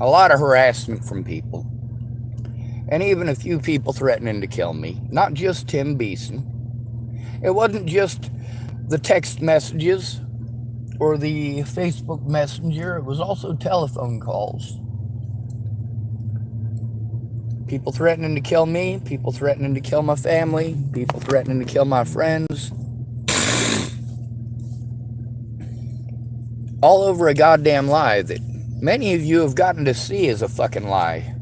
a lot of harassment from people, and even a few people threatening to kill me. Not just Tim Beeson. It wasn't just the text messages or the Facebook Messenger, it was also telephone calls. People threatening to kill me, people threatening to kill my family, people threatening to kill my friends. All over a goddamn lie that many of you have gotten to see as a fucking lie.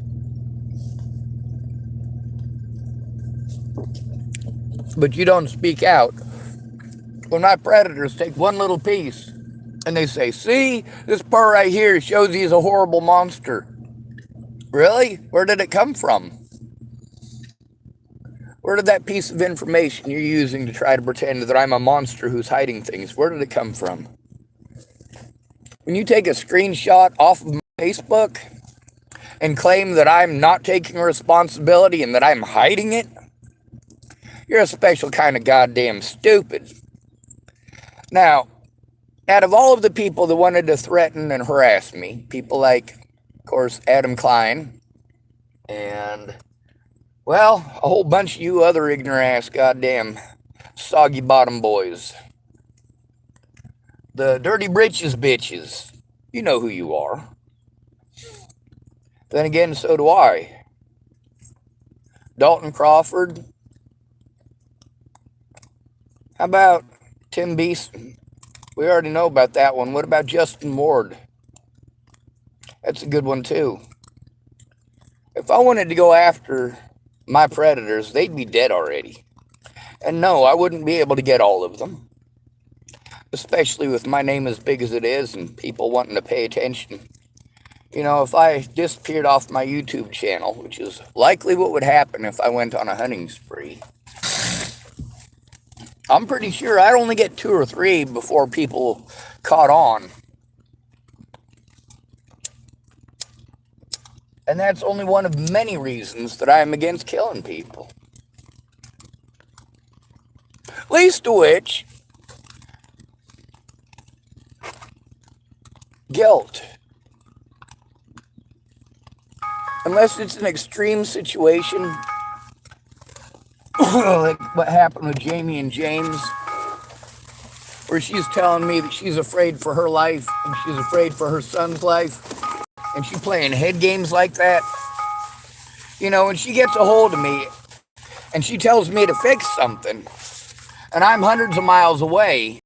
But you don't speak out. When my predators take one little piece and they say, see, this part right here shows he's a horrible monster. Really? Where did it come from? Where did that piece of information you're using to try to pretend that I'm a monster who's hiding things, where did it come from? When you take a screenshot off of my Facebook and claim that I'm not taking responsibility and that I'm hiding it, you're a special kind of goddamn stupid. Now, out of all of the people that wanted to threaten and harass me, people like, of course, Adam Klein, and, well, a whole bunch of you other ignorant-ass goddamn soggy bottom boys. The dirty britches bitches. You know who you are. Then again, so do I. Dalton Crawford. How about Tim Beeson? We already know about that one. What about Justin Ward? That's a good one too. If I wanted to go after my predators, they'd be dead already. And no, I wouldn't be able to get all of them. Especially with my name as big as it is and people wanting to pay attention. You know, if I disappeared off my YouTube channel, which is likely what would happen if I went on a hunting spree, I'm pretty sure I'd only get 2 or 3 before people caught on. And that's only one of many reasons that I am against killing people. Least of which, guilt. Unless it's an extreme situation, like what happened with Jamie and James, where she's telling me that she's afraid for her life and she's afraid for her son's life, and she playing head games like that. You know, when she gets a hold of me and she tells me to fix something, and I'm hundreds of miles away,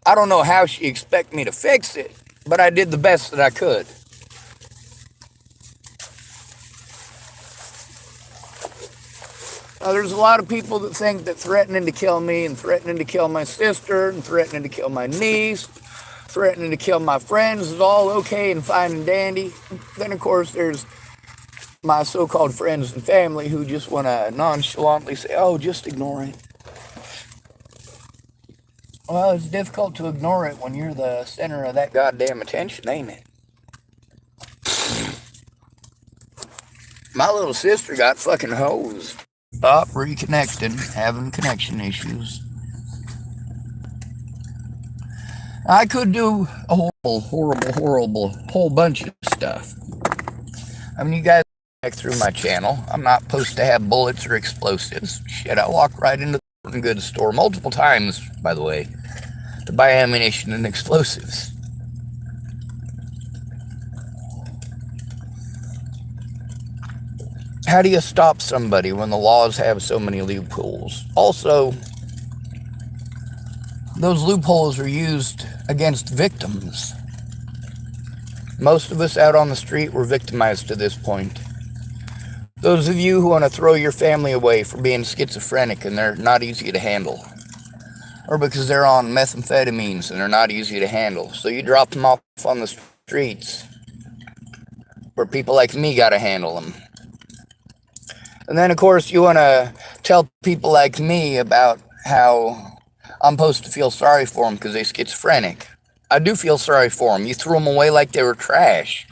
I don't know how she expect me to fix it, but I did the best that I could. Now, there's a lot of people that think that threatening to kill me and threatening to kill my sister and threatening to kill my niece, threatening to kill my friends is all okay and fine and dandy. Then, of course, there's my so-called friends and family who just want to nonchalantly say, oh, just ignore it. Well, it's difficult to ignore it when you're the center of that goddamn attention, ain't it? My little sister got fucking hosed. Stop reconnecting, having connection issues. I could do a horrible, whole bunch of stuff. I mean, you guys check through my channel. I'm not supposed to have bullets or explosives. Shit, I walked right into the sporting goods store multiple times, by the way, to buy ammunition and explosives. How do you stop somebody when the laws have so many loopholes? Also, those loopholes are used against victims. Most of us out on the street were victimized to this point. Those of you who want to throw your family away for being schizophrenic and they're not easy to handle, or because they're on methamphetamines and they're not easy to handle, so you drop them off on the streets where people like me got to handle them. And then, of course, you want to tell people like me about how I'm supposed to feel sorry for them because they're schizophrenic. I do feel sorry for them. You threw them away like they were trash.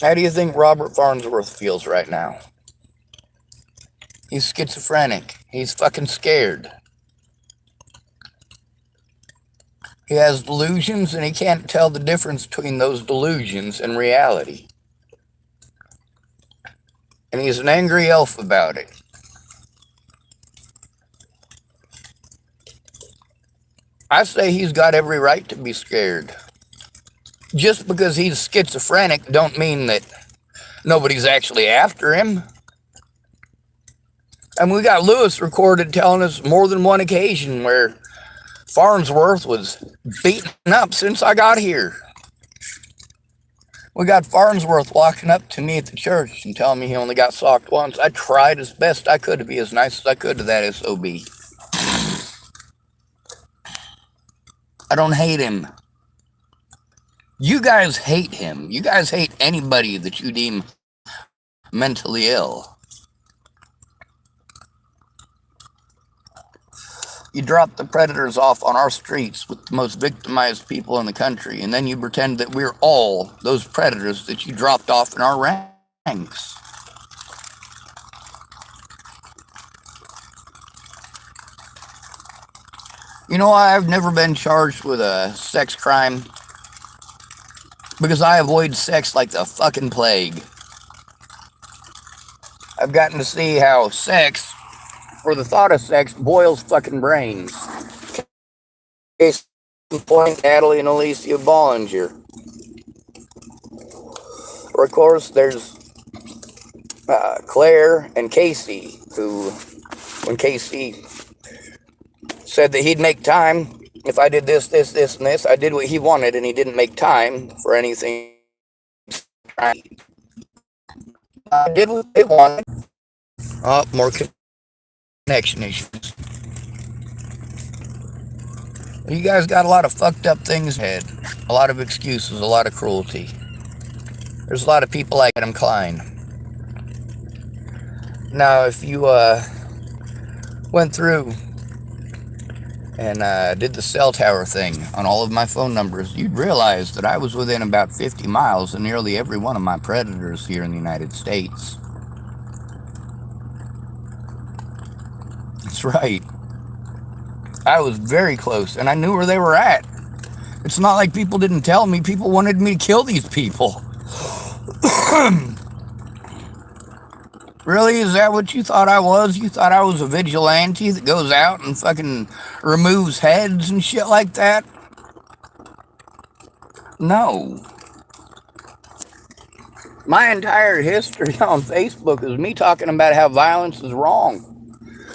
How do you think Robert Farnsworth feels right now? He's schizophrenic. He's fucking scared. He has delusions and he can't tell the difference between those delusions and reality. And he's an angry elf about it. I say he's got every right to be scared. Just because he's schizophrenic don't mean that nobody's actually after him. And we got Lewis recorded telling us more than one occasion where Farnsworth was beaten up since I got here. We got Farnsworth walking up to me at the church and telling me he only got socked once. I tried as best I could to be as nice as I could to that SOB. I don't hate him. You guys hate him. You guys hate anybody that you deem mentally ill. You drop the predators off on our streets with the most victimized people in the country, and then you pretend that we're all those predators that you dropped off in our ranks. You know why I've never been charged with a sex crime? Because I avoid sex like the fucking plague. I've gotten to see how sex, or the thought of sex, boils fucking brains. Case in point, Natalie and Alicia Bollinger. Or of course, there's Claire and Casey, who, when Casey said that he'd make time if I did this, and this, I did what he wanted, and he didn't make time for anything. I did what they wanted. Oh, more connection issues. You guys got a lot of fucked up things ahead. A lot of excuses, a lot of cruelty. There's a lot of people like Adam Klein. Now, if you went through and did the cell tower thing on all of my phone numbers, you'd realize that I was within about 50 miles of nearly every one of my predators here in the United States. That's right. I was very close, and I knew where they were at. It's not like people didn't tell me. People wanted me to kill these people. Really? Is that what you thought I was? You thought I was a vigilante that goes out and fucking removes heads and shit like that? No. My entire history on Facebook is me talking about how violence is wrong,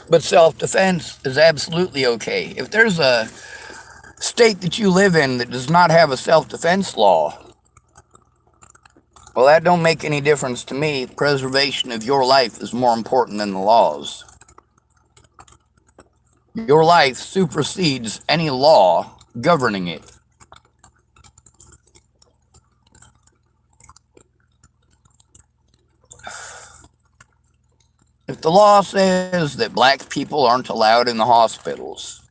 but self-defense is absolutely okay. If there's a state that you live in that does not have a self-defense law, well, that don't make any difference to me. Preservation of your life is more important than the laws. Your life supersedes any law governing it. If the law says that black people aren't allowed in the hospitals,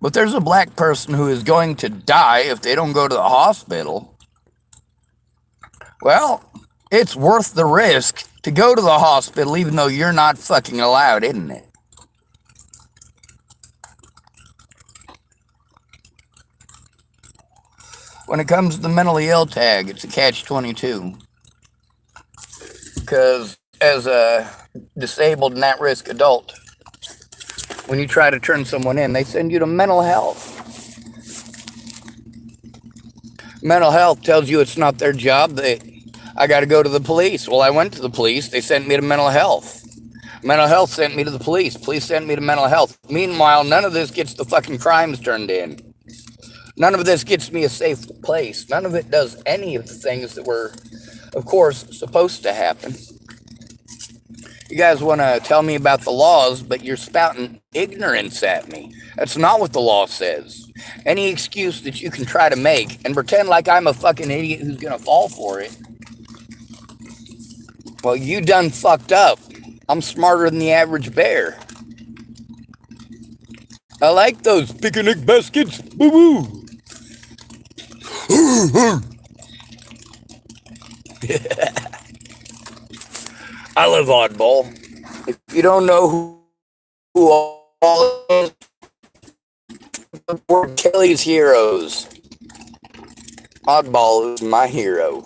but there's a black person who is going to die if they don't go to the hospital, well, it's worth the risk to go to the hospital even though you're not fucking allowed, isn't it? When it comes to the mentally ill tag, it's a catch-22. Because as a disabled and at-risk adult, when you try to turn someone in, they send you to mental health. Mental health tells you it's not their job. I got to go to the police. Well, I went to the police. They sent me to mental health. Mental health sent me to the police. Police sent me to mental health. Meanwhile, none of this gets the fucking crimes turned in. None of this gets me a safe place. None of it does any of the things that were, of course, supposed to happen. You guys want to tell me about the laws, but you're spouting ignorance at me. That's not what the law says. Any excuse that you can try to make and pretend like I'm a fucking idiot who's going to fall for it, well, you done fucked up. I'm smarter than the average bear. I like those picnic baskets. Boo-boo. I live oddball. If you don't know who all is, were Kelly's heroes. Oddball is my hero.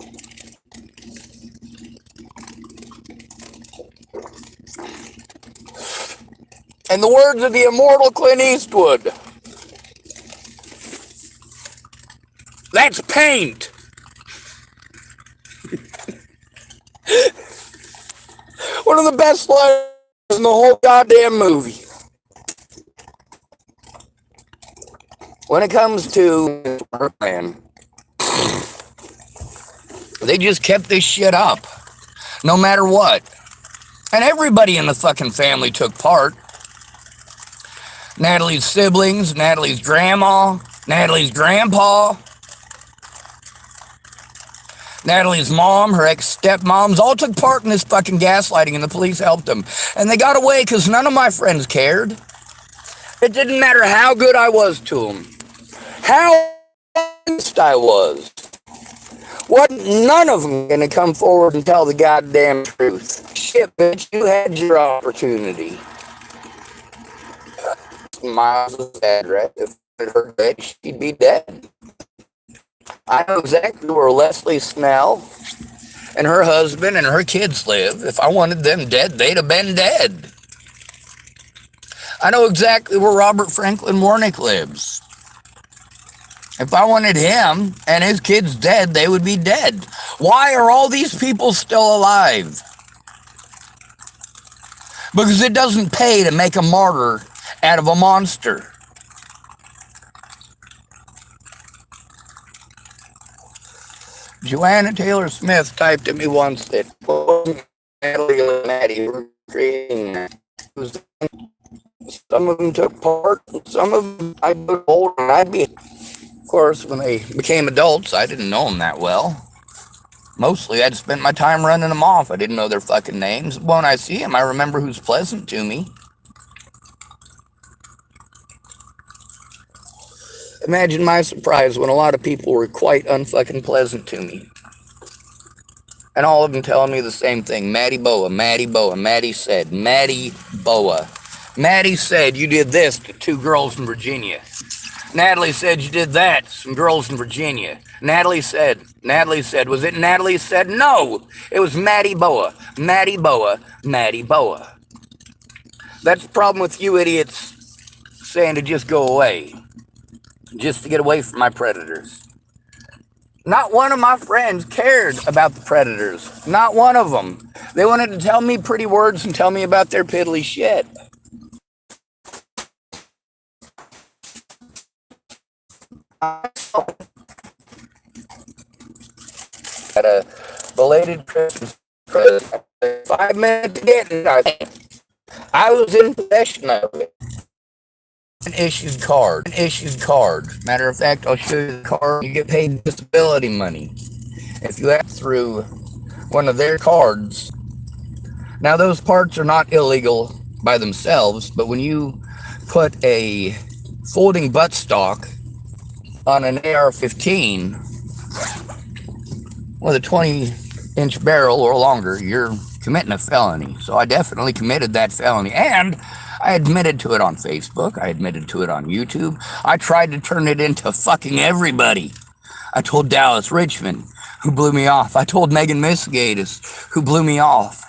In the words of the immortal Clint Eastwood, that's paint. One of the best lines in the whole goddamn movie. When it comes to her plan, they just kept this shit up, no matter what. And everybody in the fucking family took part. Natalie's siblings, Natalie's grandma, Natalie's grandpa, Natalie's mom, her ex-stepmoms, all took part in this fucking gaslighting, and the police helped them. And they got away because none of my friends cared. It didn't matter how good I was to them, how honest I was. Wasn't none of them gonna come forward and tell the goddamn truth. Shit, bitch, you had your opportunity. Miles was dead, right? If it hurt dead, she'd be dead. I know exactly where Leslie Snell and her husband and her kids live. If I wanted them dead, they'd have been dead. I know exactly where Robert Franklin Warnick lives. If I wanted him and his kids dead, they would be dead. Why are all these people still alive? Because it doesn't pay to make a martyr out of a monster. Joanna Taylor Smith typed at me once that Natalie and Maddie were creating that. Some of them took part, some of them I was older, and I'd be. Of course, when they became adults, I didn't know them that well. Mostly, I'd spent my time running them off. I didn't know their fucking names. When I see them, I remember who's pleasant to me. Imagine my surprise when a lot of people were quite unfucking pleasant to me. And all of them telling me the same thing. Maddie Boa, Maddie Boa, Maddie said, Maddie Boa. Maddie said you did this to 2 girls in Virginia. Natalie said you did that, some girls in Virginia. Natalie said, was it Natalie said? No, it was Maddie Boa, Maddie Boa, Maddie Boa. That's the problem with you idiots saying to just go away, just to get away from my predators. Not one of my friends cared about the predators, not one of them. They wanted to tell me pretty words and tell me about their piddly shit. At a belated Christmas present, 5 minutes to get it, I was in possession of it. An issued card. Matter of fact, I'll show you the card. You get paid disability money if you act through one of their cards. Now, those parts are not illegal by themselves, but when you put a folding buttstock on an AR-15 with a 20-inch barrel or longer, you're committing a felony. So I definitely committed that felony, and I admitted to it on Facebook. I admitted to it on YouTube. I tried to turn it into fucking everybody. I told Dallas Richmond, who blew me off. I told Megan Misgatis, who blew me off.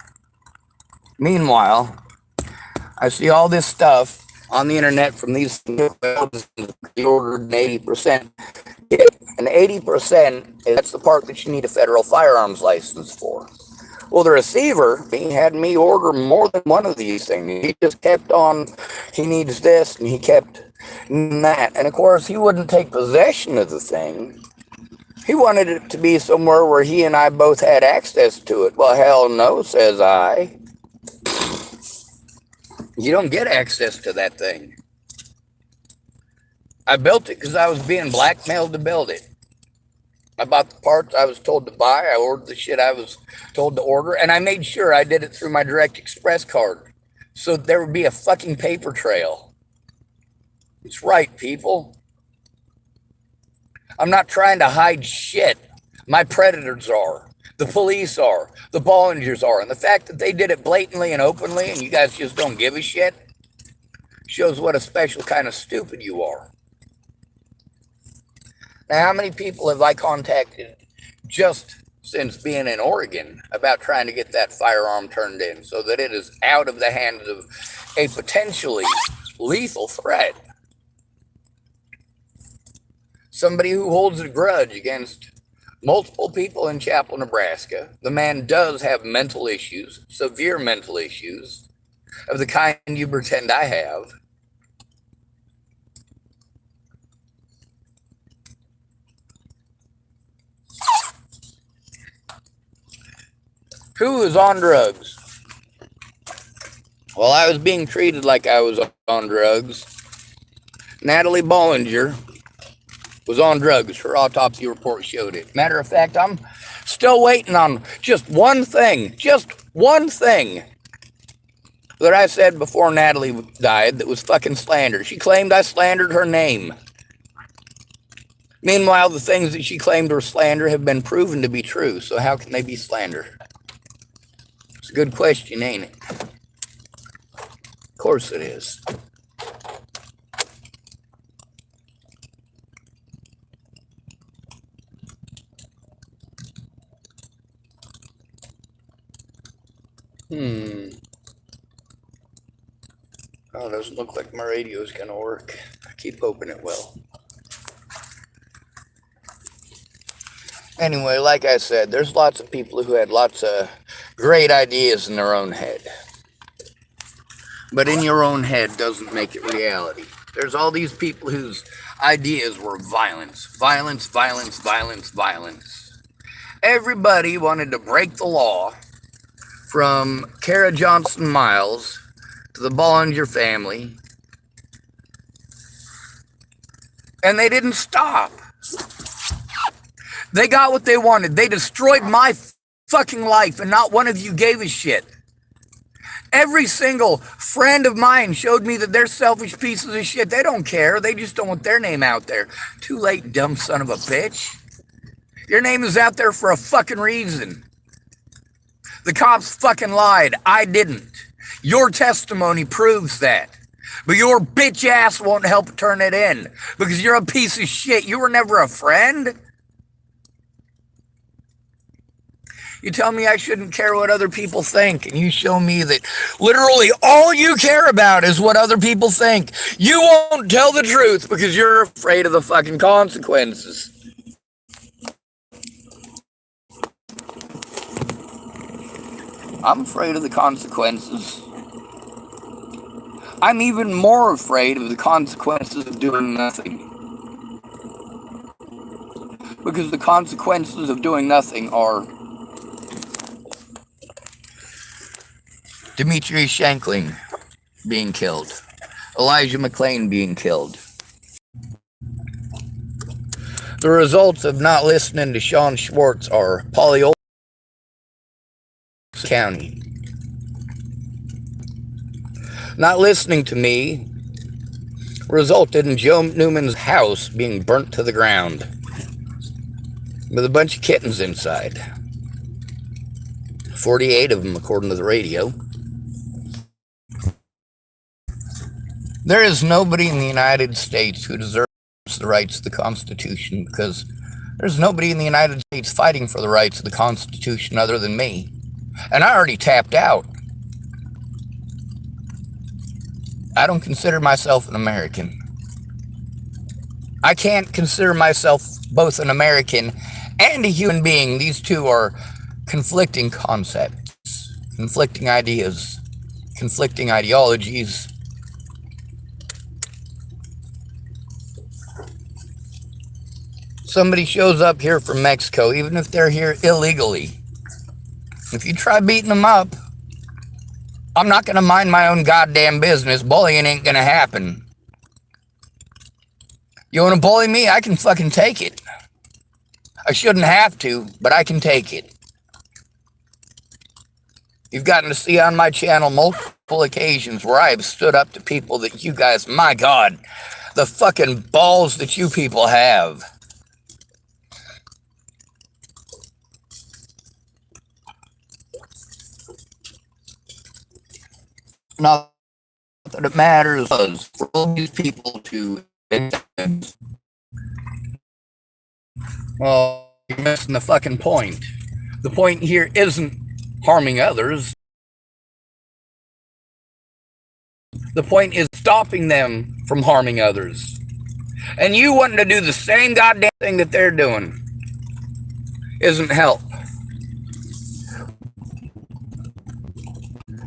Meanwhile, I see all this stuff on the internet from these they ordered an 80%. And 80%, that's the part that you need a federal firearms license for. Well, the receiver, he had me order more than one of these things. He just kept on, he needs this, and he kept that. And of course, he wouldn't take possession of the thing. He wanted it to be somewhere where he and I both had access to it. Well, hell no, says I. You don't get access to that thing. I built it because I was being blackmailed to build it. I bought the parts I was told to buy. I ordered the shit I was told to order. And I made sure I did it through my Direct Express card, so there would be a fucking paper trail. It's right, people. I'm not trying to hide shit. My predators are. The police are. The Bollingers are. And the fact that they did it blatantly and openly and you guys just don't give a shit shows what a special kind of stupid you are. Now, how many people have I contacted just since being in Oregon about trying to get that firearm turned in so that it is out of the hands of a potentially lethal threat? Somebody who holds a grudge against multiple people in Chapel, Nebraska. The man does have mental issues, severe mental issues, of the kind you pretend I have. Who is on drugs? Well, I was being treated like I was on drugs. Natalie Bollinger was on drugs. Her autopsy report showed it. Matter of fact, I'm still waiting on just one thing that I said before Natalie died that was fucking slander. She claimed I slandered her name. Meanwhile, the things that she claimed were slander have been proven to be true, so how can they be slander? It's a good question, ain't it? Of course it is. Oh, it doesn't look like my radio is going to work. I keep hoping it will. Anyway, like I said, there's lots of people who had lots of great ideas in their own head. But in your own head doesn't make it reality. There's all these people whose ideas were violence. Violence, violence, violence, violence. Everybody wanted to break the law, from Kara Johnson Miles to the Bollinger family. And they didn't stop. They got what they wanted. They destroyed my fucking life, and not one of you gave a shit. Every single friend of mine showed me that they're selfish pieces of shit. They don't care. They just don't want their name out there. Too late, dumb son of a bitch. Your name is out there for a fucking reason. The cops fucking lied. I didn't. Your testimony proves that. But your bitch ass won't help turn it in because you're a piece of shit. You were never a friend. You tell me I shouldn't care what other people think, and you show me that literally all you care about is what other people think. You won't tell the truth because you're afraid of the fucking consequences. I'm afraid of the consequences. I'm even more afraid of the consequences of doing nothing. Because the consequences of doing nothing are Dmitry Shankling being killed, Elijah McClain being killed. The results of not listening to Sean Schwartz are Polyol County. Not listening to me resulted in Joe Newman's house being burnt to the ground with a bunch of kittens inside. 48 of them, according to the radio. There is nobody in the United States who deserves the rights of the Constitution, because there's nobody in the United States fighting for the rights of the Constitution other than me. And I already tapped out. I don't consider myself an American. I can't consider myself both an American and a human being. These two are conflicting concepts, conflicting ideas, conflicting ideologies. Somebody shows up here from Mexico, even if they're here illegally. If you try beating them up, I'm not going to mind my own goddamn business. Bullying ain't going to happen. You want to bully me? I can fucking take it. I shouldn't have to, but I can take it. You've gotten to see on my channel multiple occasions where I have stood up to people that you guys, my God, the fucking balls that you people have. Not that it matters was for all these people to, well, you're missing the fucking point. The point here isn't harming others. The point is stopping them from harming others. And you wanting to do the same goddamn thing that they're doing isn't help.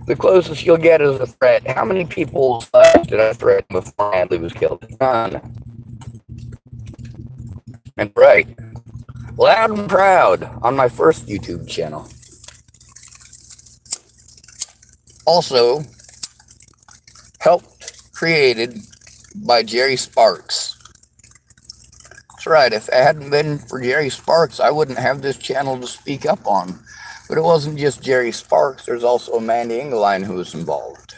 The closest you'll get is a threat. How many people's lives did I threaten before Hadley was killed? None. And right, loud and proud on my first YouTube channel. Also, helped created by Jerry Sparks. That's right, if it hadn't been for Jerry Sparks, I wouldn't have this channel to speak up on. But it wasn't just Jerry Sparks, there's also Amanda Engeline who was involved.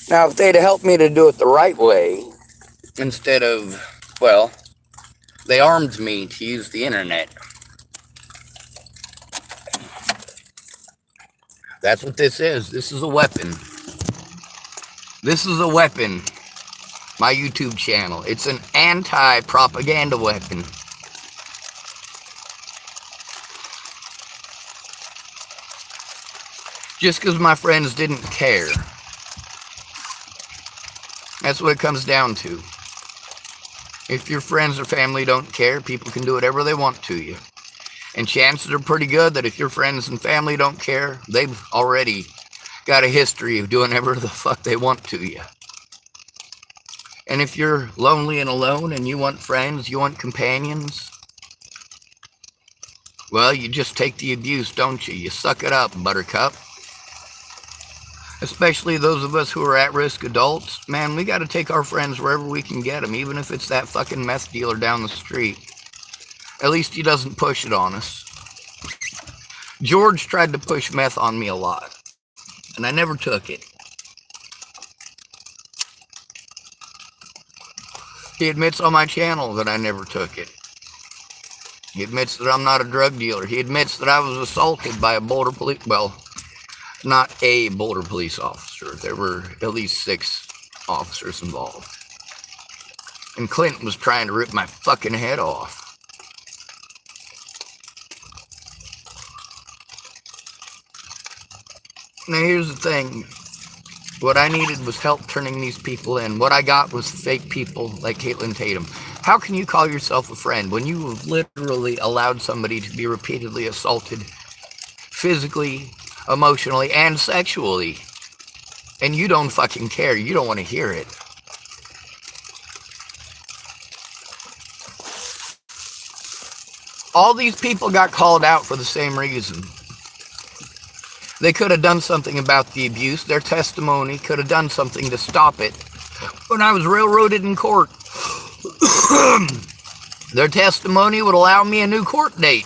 Now, if they'd helped me to do it the right way, instead of, well, they armed me to use the internet. That's what this is. This is a weapon. This is a weapon. My YouTube channel. It's an anti-propaganda weapon. Just because my friends didn't care. That's what it comes down to. If your friends or family don't care, people can do whatever they want to you. And chances are pretty good that if your friends and family don't care, they've already got a history of doing whatever the fuck they want to you. And if you're lonely and alone and you want friends, you want companions, well, you just take the abuse, don't you? You suck it up, buttercup. Especially those of us who are at-risk adults. Man, we got to take our friends wherever we can get them, even if it's that fucking meth dealer down the street. At least he doesn't push it on us. George tried to push meth on me a lot, and I never took it. He admits on my channel that I never took it. He admits that I'm not a drug dealer. He admits that I was assaulted by a Boulder police, well, not a Boulder police officer. There were at least 6 officers involved. And Clinton was trying to rip my fucking head off. Now here's the thing. What I needed was help turning these people in. What I got was fake people like Caitlin Tatum. How can you call yourself a friend when you have literally allowed somebody to be repeatedly assaulted physically, emotionally, and sexually? And you don't fucking care. You don't want to hear it. All these people got called out for the same reason. They could have done something about the abuse. Their testimony could have done something to stop it. When I was railroaded in court, their testimony would allow me a new court date.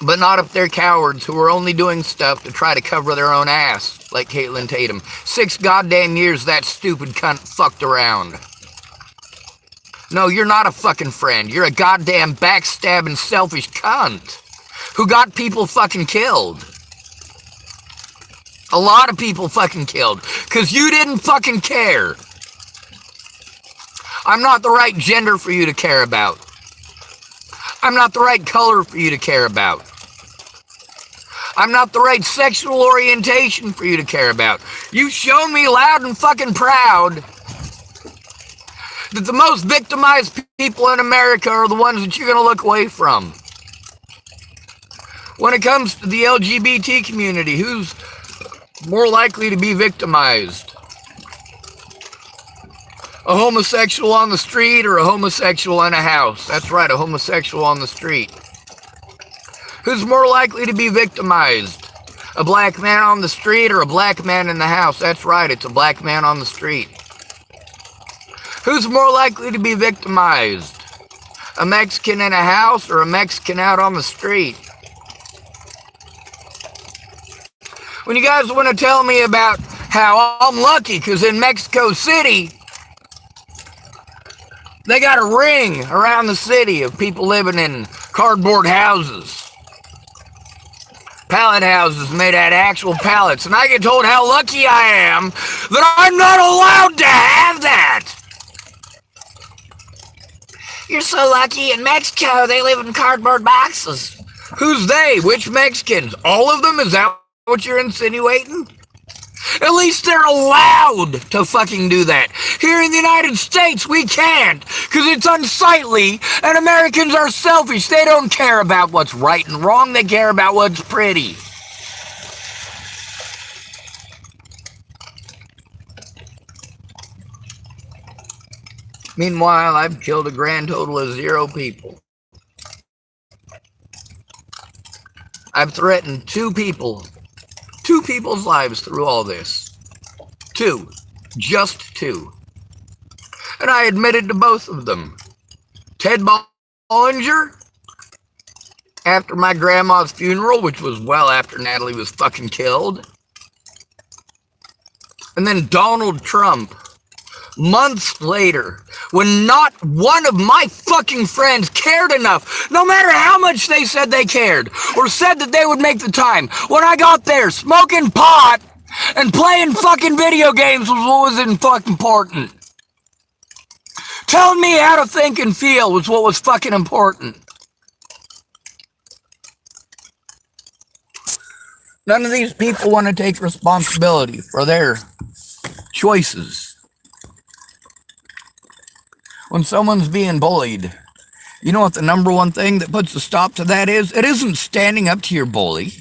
But not if they're cowards who are only doing stuff to try to cover their own ass, like Caitlin Tatum. 6 goddamn years that stupid cunt fucked around. No, you're not a fucking friend. You're a goddamn backstabbing, selfish cunt who got people fucking killed. A lot of people fucking killed because you didn't fucking care. I'm not the right gender for you to care about. I'm not the right color for you to care about. I'm not the right sexual orientation for you to care about. You've shown me loud and fucking proud that the most victimized people in America are the ones that you're going to look away from. When it comes to the LGBT community, who's more likely to be victimized? A homosexual on the street or a homosexual in a house? That's right, a homosexual on the street. Who's more likely to be victimized? A black man on the street or a black man in the house? That's right, it's a black man on the street. Who's more likely to be victimized? A Mexican in a house or a Mexican out on the street? When you guys want to tell me about how I'm lucky because in Mexico City, they got a ring around the city of people living in cardboard houses, pallet houses made out of actual pallets, and I get told how lucky I am that I'm not allowed to have that. You're so lucky. In Mexico, they live in cardboard boxes. Who's they? Which Mexicans? All of them? Is that what you're insinuating? At least they're allowed to fucking do that. Here in the United States, we can't, because it's unsightly, and Americans are selfish. They don't care about what's right and wrong. They care about what's pretty. Meanwhile, I've killed a grand total of 0 people. I've threatened 2 people. 2 people's lives through all this. 2. Just 2. And I admitted to both of them. Ted Bollinger, after my grandma's funeral, which was well after Natalie was fucking killed. And then Donald Trump, months later, when not one of my fucking friends cared enough, no matter how much they said they cared, or said that they would make the time, when I got there, smoking pot and playing fucking video games was what was fucking important. Telling me how to think and feel was what was fucking important. None of these people want to take responsibility for their choices. When someone's being bullied, you know what the number one thing that puts a stop to that is? It isn't standing up to your bully.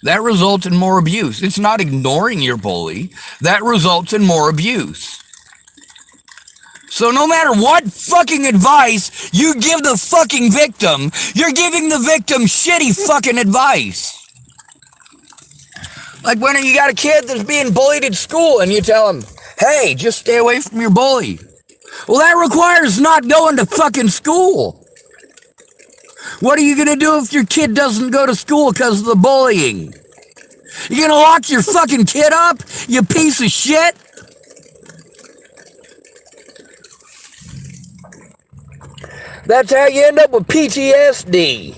That results in more abuse. It's not ignoring your bully. That results in more abuse. So no matter what fucking advice you give the fucking victim, you're giving the victim shitty fucking advice. Like when you got a kid that's being bullied at school and you tell him, hey, just stay away from your bully. Well, that requires not going to fucking school. What are you going to do if your kid doesn't go to school because of the bullying? You going to lock your fucking kid up, you piece of shit? That's how you end up with PTSD.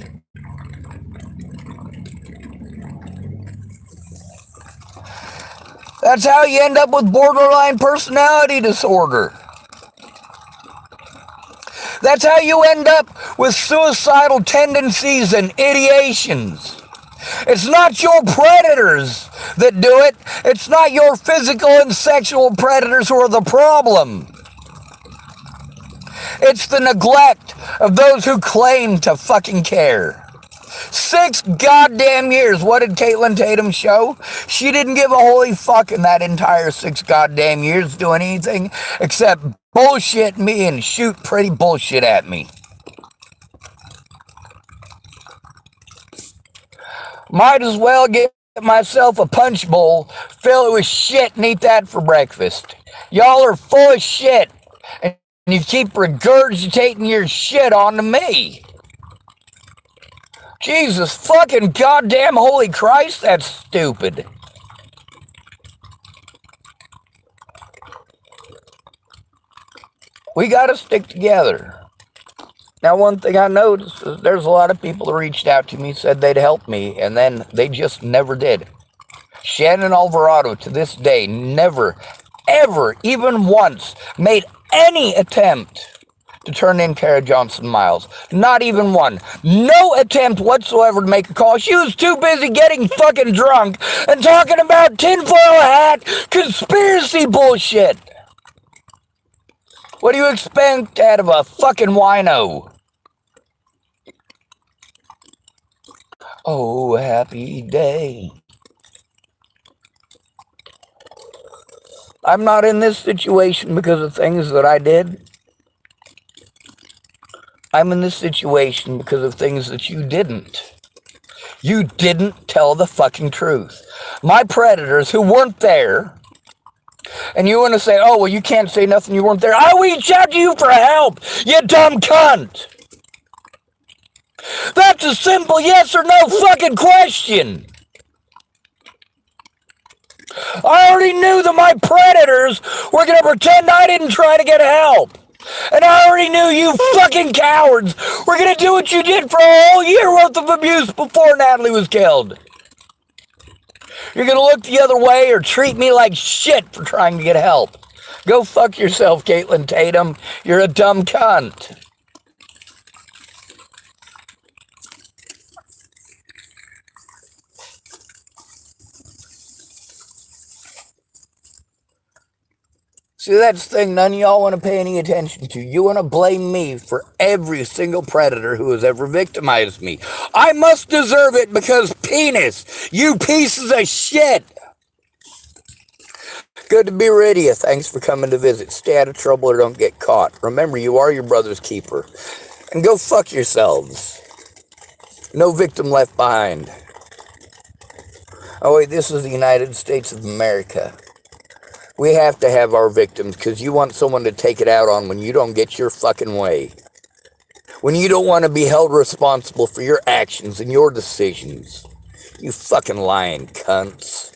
That's how you end up with borderline personality disorder. That's how you end up with suicidal tendencies and ideations. It's not your predators that do it. It's not your physical and sexual predators who are the problem. It's the neglect of those who claim to fucking care. 6 goddamn years. What did Caitlin Tatum show? She didn't give a holy fuck in that entire 6 goddamn years doing anything except bullshit me and shoot pretty bullshit at me. Might as well get myself a punch bowl, fill it with shit and eat that for breakfast. Y'all are full of shit and you keep regurgitating your shit onto me. Jesus fucking goddamn holy Christ, that's stupid. We gotta stick together. Now, one thing I noticed is there's a lot of people who reached out to me, said they'd help me, and then they just never did. Shannon Alvarado, to this day, never, ever, even once, made any attempt to turn in Kara Johnson Miles. Not even one. No attempt whatsoever to make a call. She was too busy getting fucking drunk and talking about tinfoil hat conspiracy bullshit. What do you expect out of a fucking wino? Oh, happy day. I'm not in this situation because of things that I did. I'm in this situation because of things that you didn't. You didn't tell the fucking truth. My predators who weren't there, and you want to say, oh, well, you can't say nothing, you weren't there. I reached out to you for help, you dumb cunt. That's a simple yes or no fucking question. I already knew that my predators were going to pretend I didn't try to get help. And I already knew you fucking cowards were gonna do what you did for a whole year worth of abuse before Natalie was killed. You're gonna look the other way or treat me like shit for trying to get help. Go fuck yourself, Caitlin Tatum. You're a dumb cunt. See, that's the thing none of y'all want to pay any attention to. You want to blame me for every single predator who has ever victimized me. I must deserve it because penis, you pieces of shit. Good to be rid of you. Thanks for coming to visit. Stay out of trouble or don't get caught. Remember, you are your brother's keeper. And go fuck yourselves. No victim left behind. Oh wait, this is the United States of America. We have to have our victims because you want someone to take it out on when you don't get your fucking way. When you don't want to be held responsible for your actions and your decisions. You fucking lying cunts.